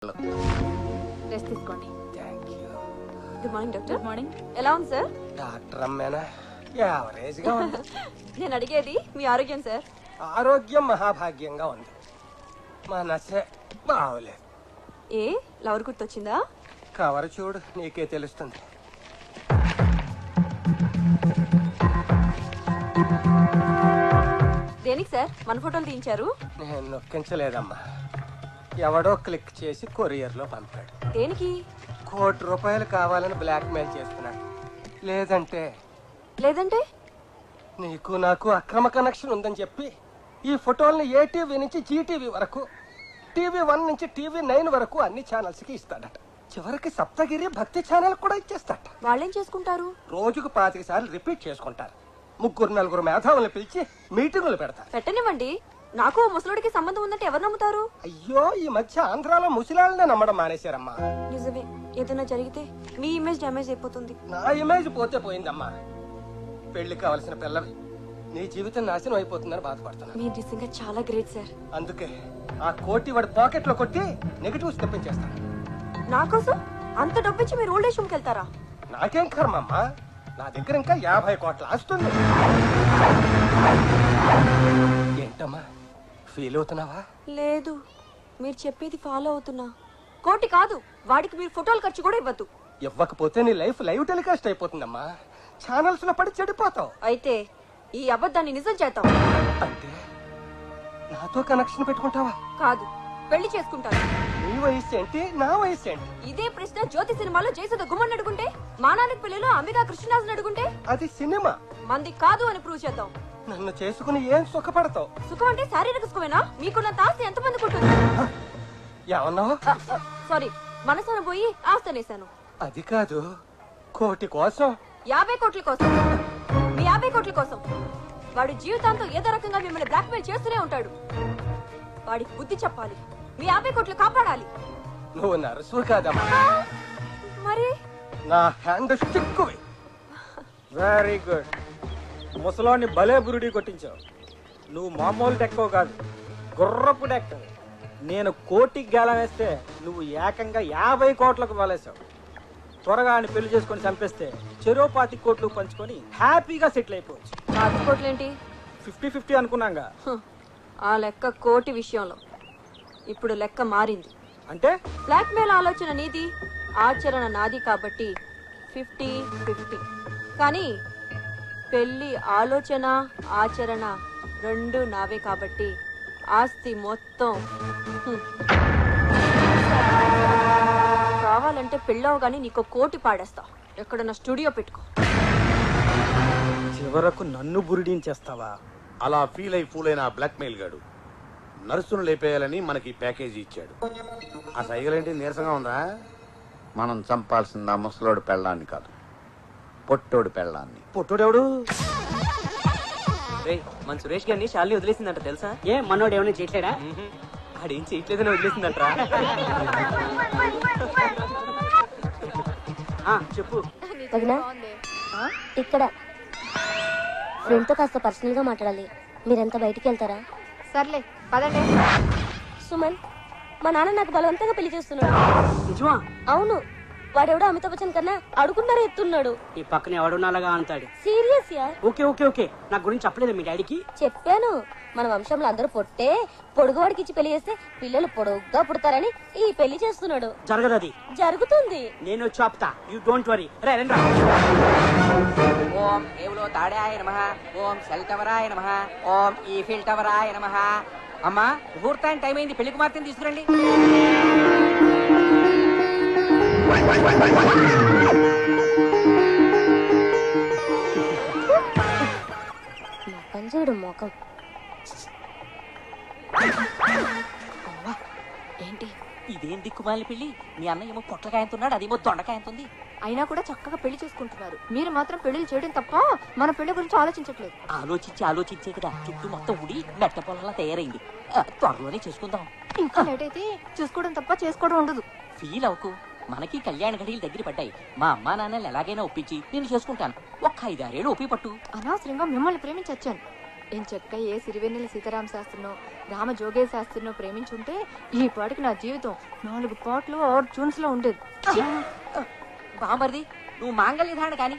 Rest తీసుకోండి. Good morning doctor. Good morning. ఎలా ఉంది సార్? డాక్టర్ అమ్మేనా యావరేజ్ గా ఉంది. నేను అడిగేది మీ ఆరోగ్యం సార్. ఆరోగ్యం మహాభాగ్యంగా ఉంది. మనసే బాగోలేదు. ఏ లవర్ గుర్తొచ్చిందా? కవర్ చూడు నీకే తెలుస్తుంది. దేనికి సార్ మన ఫోటోలు తీయించారు? నేను నొక్కించలేదమ్మా, ఎవడో క్లిక్ చేసి కొరియర్ లో పంపాడు. దేనికి? ₹1,00,00,000 కావాలని బ్లాక్ మెయిల్ చేస్తున్నాడు. లేదంటే నీకు నాకు అక్రమ కనెక్షన్ ఉందని చెప్పి ఈ ఫోటోల్ని ఏటీవీ నుంచి జీటీవీ వరకు, TV1 నుంచి TV9 వరకు అన్ని ఛానల్స్ కి ఇస్తాడట. చివరికి సప్తగిరి భక్తి ఛానల్ కూడా ఇచ్చేస్తాడట. వాళ్ళేం చేసుకుంటారు? రోజుకు 25 సార్లు రిపీట్ చేసుకుంటారు. 3-4 మేధావులను పిలిచి మీటింగులు పెడతారు. పెట్టనివ్వండి. నాకు ముసలుడికి సంబంధం ఉందంటే ఎవరు నమ్ముతారు? అయ్యో, ఈ మధ్య ఆంధ్రాలో ముసలాళ్ళనే నమ్మడం మానేశారమ్మా. నిజమే, ఏదైనా జరిగితే మీ ఇమేజ్ డ్యామేజ్ అయిపోతుంది. నా ఇమేజ్ పోతే పోయిందమ్మా. పెళ్లి కావలసిన పిల్లవి నీ జీవితం నాశనం అయిపోతుందని బాధపడుతున్నా. మీరు నిజంగా చాలా గ్రేట్ సార్. అందుకే ఆ కోటి వాడి పాకెట్ లో కొట్టి నెగటివ్స్ తెప్పించేస్తాను. నా కోసం అంత డబ్బిచ్చి మీరు ఓల్డ్ ఏజ్ హోమ్కి వెళ్తారా? నాకేం కర్మమ్మా, నా దగ్గర ఇంకా 50 కోట్ల ఆస్తుంది. ఏంటమ్మా ఫీల్ అవుతున్నావా? లేదు, మీరు చెప్పేది ఫాలో అవుతున్నా. కోటి కాదు, వాడికి మీరు ఫోటోలు ఖర్చు కూడా ఇవ్వద్దు. ఇవ్వకపోతే నీ లైఫ్ లైవ్ టెలికాస్ట్ అయిపోతుందమ్మా. ఛానల్స్ లో పడి చెడిపోతావు. అయితే ఈ అబద్ధాన్ని నిజం చేద్దాం. అంటే నాతో కనెక్షన్ పెట్టుకుంటావా? కాదు, పెళ్లి చేసుకుంటాను. నీ వయసు ఏంటి, నా వయసు ఏంటి? ఇదే ప్రశ్న జ్యోతి సినిమాలో జయసుధ గుమ్మని అడుగుంటే, మానానికి పెళ్లిలో అంబికా కృష్ణరాజుని అడుగుంటే, అది సినిమా. మంది కాదు అని ప్రూవ్ చేద్దాం. నన్ను చేసుకుని ఏం సుఖపడతావు? సుఖం అంటే శారీరక సుఖమేనా? మీకున్నంత ఆస్తి ఎంతమందికి ఉంటుంది? ఏమన్నావు? సారీ, మనసున పోయి ఆస్తి అనేసాను. అది కాదు, కోటి కోసం. 50 కోట్ల కోసం. మీ 50 కోట్ల కోసం వాడు జీవితాంతం ఏదో రకంగా మిమ్మల్ని బ్లాక్మెయిల్ చేస్తూనే ఉంటాడు. వాడికి బుద్ధి చెప్పాలి. మీ 50 కోట్లు కాపాడాలి. నువ్వు నర్సు కాదమ్మా, మరి నా హ్యాండ్ స్టిక్కువి. Very good. ముసలోని భలే బురుడి కొట్టించావు. నువ్వు మామూలు డెక్కో కాదు, గుర్రపు డెక్క. నేను కోటికి గేలం వేస్తే నువ్వు ఏకంగా 50 కోట్లకు వలేసావు. త్వరగా ఆయన పెళ్లి చేసుకొని చంపేస్తే చెరో 25 కోట్లు పంచుకొని హ్యాపీగా సెటిల్ అయిపోవచ్చు. 50 కోట్లేంటి? 50-50 అనుకున్నాగా. ఆ లెక్క కోటి విషయంలో. ఇప్పుడు లెక్క మారింది. అంటే బ్లాక్మెయిల్ ఆలోచన నీది, ఆచరణ నాది కాబట్టి 50-50. కానీ పెళ్లి ఆలోచన ఆచరణ రెండు నావే కాబట్టి ఆస్తి మొత్తం. కావాలంటే పెళ్ళవగానే నీకు కోటి పాడేస్తా. ఎక్కడన్నా స్టూడియో పెట్టుకో. చివరకు నన్ను బురిడించేస్తావా? అలా ఫీల్ అయి ఫూల్ అయిన బ్లాక్ మెయిల్ గాడు నర్సును లేపేయాలని మనకి ప్యాకేజీ ఇచ్చాడు. ఆ సైగలేంటి నీరసంగా ఉందా? మనం చంపాల్సింది ఆ ముసలోడు పెళ్ళాన్ని కాదు, పొట్టోడు పెళ్ళాన్ని. పొట్టుడెవడు? మన సురేష్ గారిని శాలిని వదిలేసిందంట తెలుసా? ఏ మనోడు ఏమైనా చేయట్లేడా? ఆడేం చేయట్లేదని వదిలేసిందంటరా. చెప్పు. ఇక్కడ ఫ్రెండ్ తో కాస్త పర్సనల్ గా మాట్లాడాలి. మీరెంత బయటికి వెళ్తారా? సర్లే పదండి. సుమన్, మా నాన్న నాకు బలవంతంగా పెళ్లి చేస్తున్నాడు. నిజమా? అవును, వాడెవడో అమితాబ్ బచ్చన్ కన్నా అడుగున్నారా ఎత్తున్నాడు. ఈ పక్కన ఎవడున్నాలాగా అంటాడు. Serious yeah? Okay okay okay. నా గురించి చెప్పలేదు మీ డాడీకి? చెప్పాను. మన వంశంలో అందరూ పొట్టే పొడుగువాడికి ఇచ్చి పెళ్లి చేస్తే పిల్లలు పొడుగ్గా పుడతారని ఈ పెళ్లి చేస్తున్నాడు. జరగదు. అది జరుగుతుంది. నేను చెప్తా, యూ డోంట్ వరీ. రండి. ఓం ఏవులో తాడాయ నమః, ఓం సెల్ టవరాయ నమః, ఓం ఈఫిల్ టవరాయ నమః. అమ్మా, ముహూర్తానికి టైం అయింది, పెళ్లి కుమార్తెని తీసుకురండి. పంజుడు మొఖం. ఏంటి ఇదేం దిక్కుమాలి పెళ్లి? మీ అన్న ఏమో పొట్లకాయంతున్నాడు, అదేమో దొండకాయంతుంది. అయినా కూడా చక్కగా పెళ్లి చేసుకుంటున్నారు. మీరు మాత్రం పెళ్లి చేయడం తప్ప మన పెళ్లి గురించి ఆలోచించట్లేదు. ఆలోచించే కదా చుట్టూ మొత్తం ఉడి మెట్ట పొలంలా తయారైంది. త్వరలోనే చేసుకుందాం. ఇంకా లేట్ అయితే చూసుకోవడం తప్ప చేసుకోవడం ఉండదు. ఫీల్ అవ్వకు, మనకి కళ్యాణ ఘడియలు దగ్గర పడ్డాయి. మా అమ్మా నాన్నల్ని ఎలాగైనా ఒప్పించి నేను చేసుకుంటాను. ఒక్క 5-6 ఏళ్ళు ఒప్పి పట్టు. అనవసరంగా మిమ్మల్ని ప్రేమించి వచ్చాను. ఏం చెక్క ఏ సిరివెన్నెల సీతారామ శాస్త్రినో రామ జోగే శాస్త్రిని ప్రేమించుంటే ఈ పాటికి నా జీవితం 4 పాటలు 6 ట్యూన్స్ లో ఉండేది. బామర్ది నువ్వు మాంగళ్య ధారణ కానీ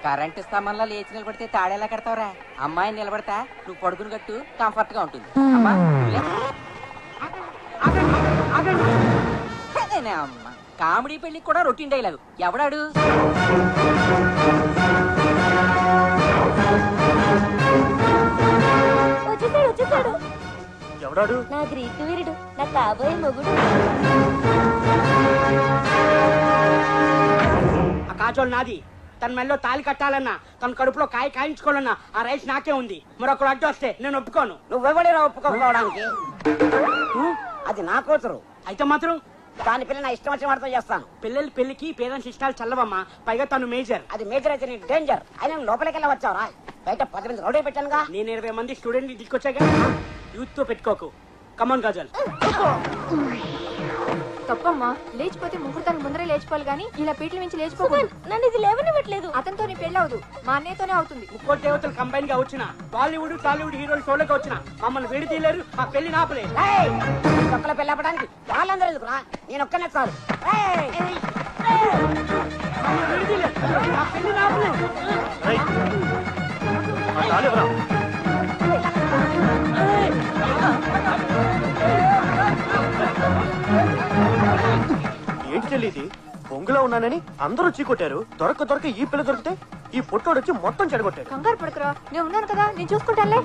కరెంటు స్తంభంలో లేచి నిలబడితే తాడేలా కడతావురా? అమ్మాయిని నిలబడతా నువ్వు పడుకుని కట్టు, కంఫర్ట్ గా ఉంటుంది. అమ్మా అమ్మ కామెడీ పెళ్లికి కూడా రొటీన్ డైలాగు. ఎవడాడు? వచ్చేసాడు. ఎవడాడు? నా గ్రీకు వీరుడు, నా కాబోయే మొగుడు. ఆ కాజోలు నాది. తన మెల్లో తాలి కట్టాలన్నా, తన కడుపులో కాయ కాయించుకోవాలన్నా ఆ రైస్ నాకే ఉంది. మరొకరు అడ్డు వస్తే నేను ఒప్పుకోను. నువ్వెవడేరా ఒప్పుకోవడానికి? అది నా కూతురు. అయితే మాత్రం దాని పిల్ల నా ఇష్టం వచ్చిన వాడితో చేస్తాను. పిల్లల పెళ్లికి పేరెంట్స్ ఇష్టాలు చల్లవమ్మా. పైగా తను మేజర్. అది మేజర్ అయితే నీకు డేంజర్. అయినా లోపలికి వెళ్ళి వచ్చావరా? బయట 10 మంది రౌడీ పెట్టానుగా. నేను 20 మంది స్టూడెంట్ తీసుకొచ్చాగా. యూత్ తో పెట్టుకోకు. కమాన్ కాజల్. తప్పమ్మా, లేచిపోతే ముహూర్తానికి ముందరే లేచిపోవాలి గానీ ఇలా పీటల నుంచి లేచిపోకూడదు. నన్ను ఇది లేవనివ్వట్లేదు. అతనితో నీ పెళ్లి అవదు, మా అన్నయ్యతోనే అవుతుంది. ముక్కోటి దేవతలు కంబైన్ గా వచ్చిన బాలీవుడ్ టాలీవుడ్ హీరోలు షోలకు వచ్చిన మమ్మల్ని విడి తీయలేరు. ఆ పెళ్లి నాపలే. ఒక్కల పెళ్లి అవ్వడానికి వాళ్ళందరూ ఎందుకురా? నేను ఒక్కనే చాలు. విడి తీయలేరు. ఆ పెళ్లి నాపలే. ఏంటి చెల్లి ఇది? పొంగులో ఉన్నానని అందరూ చీకొట్టారు. దొరక ఈ పిల్ల దొరికితే ఈ పొట్టోడు వచ్చి మొత్తం చెడగొట్టాడు. కంగారు పడుకురా, నేను ఉన్నాను కదా, నేను చూసుకుంటానులే.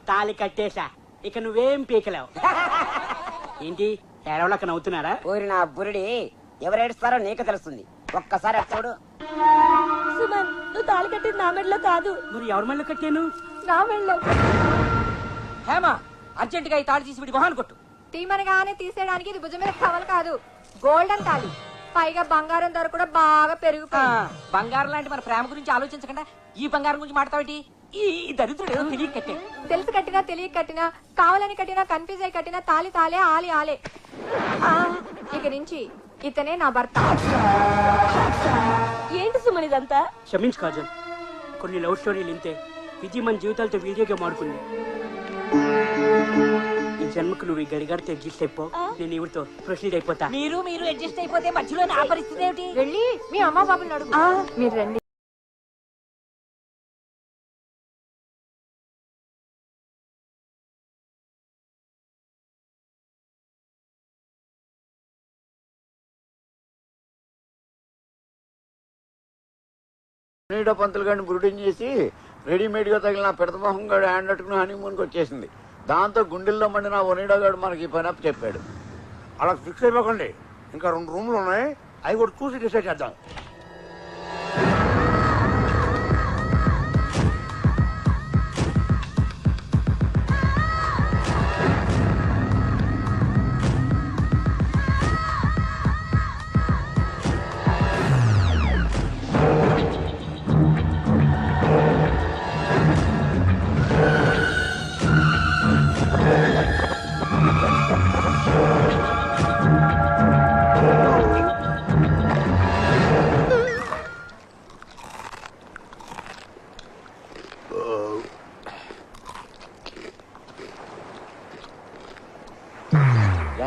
తాలి కట్టేశా, ఇక నువ్వేం పీకలేవు. ఏంటి ఏడవలక నవ్వుతున్నారా? ఊరి నా బురుడి ఎవరేడుస్తారో నీకు తెలుస్తుంది. ఒక్కసారి చూడు. సుమన్, నువ్వు తాళి కట్టింది నా మెడలో కాదు. మరి ఎవరి మళ్ళీ కట్టాను? నా వెళ్ళో హేమా, అర్జెంట్ గా ఈ తాడు తీసి విడి మొహాన్ని కొట్టు. తీమనగానే తీసేయడానికి ఇది భుజం మీద కవలు కాదు, గోల్డెన్ తాళి. పైగా బంగారం ధర కూడా బాగా పెరిగిపోయింది. బంగారం లాంటి మన ప్రేమ గురించి ఆలోచించకుండా ఈ బంగారం గురించి మాట్లాడేటి? ఈ దరిద్రుడు ఏదో తెలియక కట్టాడు. తెలిసి కట్టినా తెలియక కట్టినా, కావాలని కట్టినా, కన్ఫ్యూజ్ అయి కట్టినా తాళి తాలే, ఆలి ఆలే. ఇక నుంచి ఇతనే నా భర్త. ఏంటి సుమన్ ఇదంతా? క్షమించు కాజల్, కొన్ని లవ్ స్టోరీలు ఇంతే. విధి మన జీవితాలతో వీడియో గేమ్ ఆడుకుంది. ఈ జన్మకు నువ్వు ఈ గడిగారితో అడ్జస్ట్ అయిపో, నేను ఇవిడితో ప్రొసీడ్ అయిపోతా. మీరు అడ్జస్ట్ అయిపోతే మధ్యలో నా పరిస్థితి ఏమిటి? వెళ్ళి మీ అమ్మ బాబుని అడుగు. మీరు రండి. నీడో పంతులు గారిని బ్రూటింగ్ చేసి రెడీమేడ్ గా తగిలిన పెడతమోహం గారు హ్యాండ్ అట్టుకుని హనీమూన్కి వచ్చేసింది. దాంతో గుండెల్లో మండిన ఒనిడో గారు మనకి ఈ పని అప్పు చెప్పాడు. అలా ఫిక్స్ అయిపోకండి. ఇంకా 2 రూమ్లు ఉన్నాయి, అవి కూడా చూసి డిసైడ్ చేద్దాం.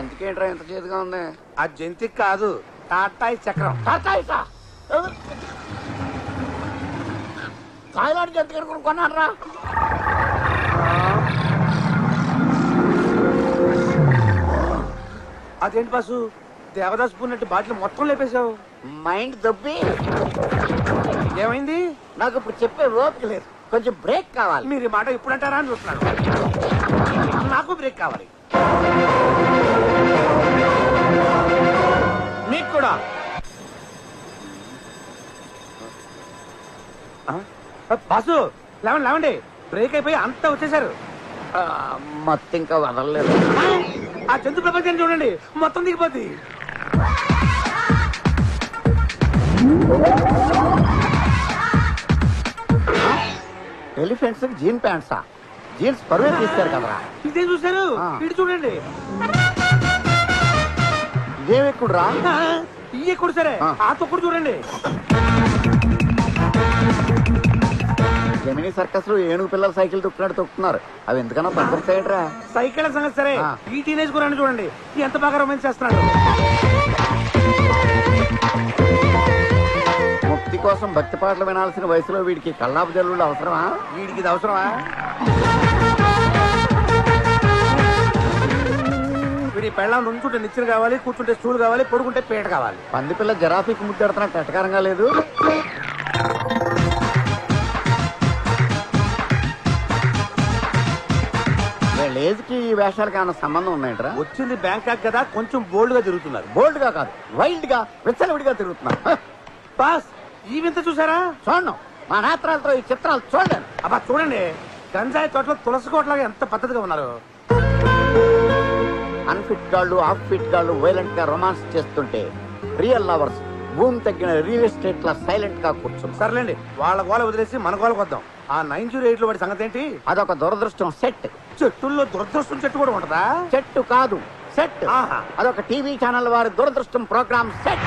ఎంతకేంట్రా ఎంత చేతిగా ఉంది? ఆ జంతికి కాదు, టాటాయి చక్రం. థాయిలాండ్ జంతికను కొన్నారా? అదేంటి బాసు, దేవదాస్ పూన్నట్టు బాటిల్ మొత్తం లేపేశావు. మైండ్ దబ్బి ఏమైంది? నాకు ఇప్పుడు చెప్పే ఓపిక లేదు, కొంచెం బ్రేక్ కావాలి. మీరు ఈ మాట ఇప్పుడు అంటారా అని చూస్తున్నాను. నాకు బ్రేక్ కావాలి. మీకు కూడా. బాసు లేవండి, బ్రేక్ అయిపోయి అంతా వచ్చేసారు. మొత్తం ఇంకా వదలలేదు. ఆ జంతు ప్రపంచాన్ని చూడండి, మొత్తం దిగిపోద్ది. ఎలిఫెంట్స్ జీన్ ప్యాంట్సా? జీన్స్ పరువే తీస్తారు కదరా. ఇదే చూశారు, ఇటు చూడండి. ఇదేం ఎక్కుడురా? ఇయ్యే కూడా సరే, ఆ తొక్కుడు చూడండి. జమినీ సర్కస్ లో ఏనుగు పిల్లలు సైకిల్ తొక్కున్నాడు తొక్కుతున్నారు. అవి ఎందుకన్నా పనికొస్తాయంట్రా? సైకిల్ సంగతి సరే, ఈ టీనేజ్ గురాన్ని చూడండి ఎంత బాగా రొమాన్స్ చేస్తున్నాడు. ముక్తి కోసం భక్తి పాటలు వినాల్సిన వయసులో వీడికి కల్లాపు జల్లుడు అవసరమా? వీడికి ఇది అవసరమా? వీడి పెళ్ళం నుంచుంటే నిచ్చెన కావాలి, కూర్చుంటే స్టూల్ కావాలి, పడుకుంటే పేట కావాలి. పందిపిల్ల జరాఫీకి ముద్దెడుతున్నట్టు ఎటకారంగా లేదు. వీళ్ళ కి ఈ వేషాలకి ఏమైనా సంబంధం ఉన్నాయంటరా? వచ్చింది బ్యాంకాక్ కదా, కొంచెం బోల్డ్ గా తిరుగుతున్నారు. బోల్డ్ గా కాదు, వైల్డ్ గా విచ్చలవిడిగా తిరుగుతున్నారు. బాస్ ఈ వింత చూసారా? చూడను, మా నేత్రాలతో ఈ చిత్రాలు చూడలేను. అబ్బా చూడండి, గంజాయి తోటలో తులసి కోటలాగా ఎంత పద్ధతిగా ఉన్నారు. అన్ఫిట్ గాళ్ళు, ఆఫ్ ఫిట్ గాళ్ళు వైలెంట్ గా రొమాన్స్ చేస్తుంటే రియల్ లవర్స్ భూమి తగ్గిన రియల్ ఎస్టేట్ లా సైలెంట్ గా కూర్చున్నారు. సర్లేండి, వాళ్ళ గోల వదిలేసి మన గోలకు వద్దాం. ఆ 908 లో వాడి సంగతి ఏంటి? అదొక దురదృష్టం సెట్. చెట్టుల్లో దురదృష్టం చెట్టు కూడా ఉంటదా? చెట్టు కాదు, సెట్. అదొక టీవీ ఛానల్ వారి దురదృష్టం ప్రోగ్రామ్ సెట్.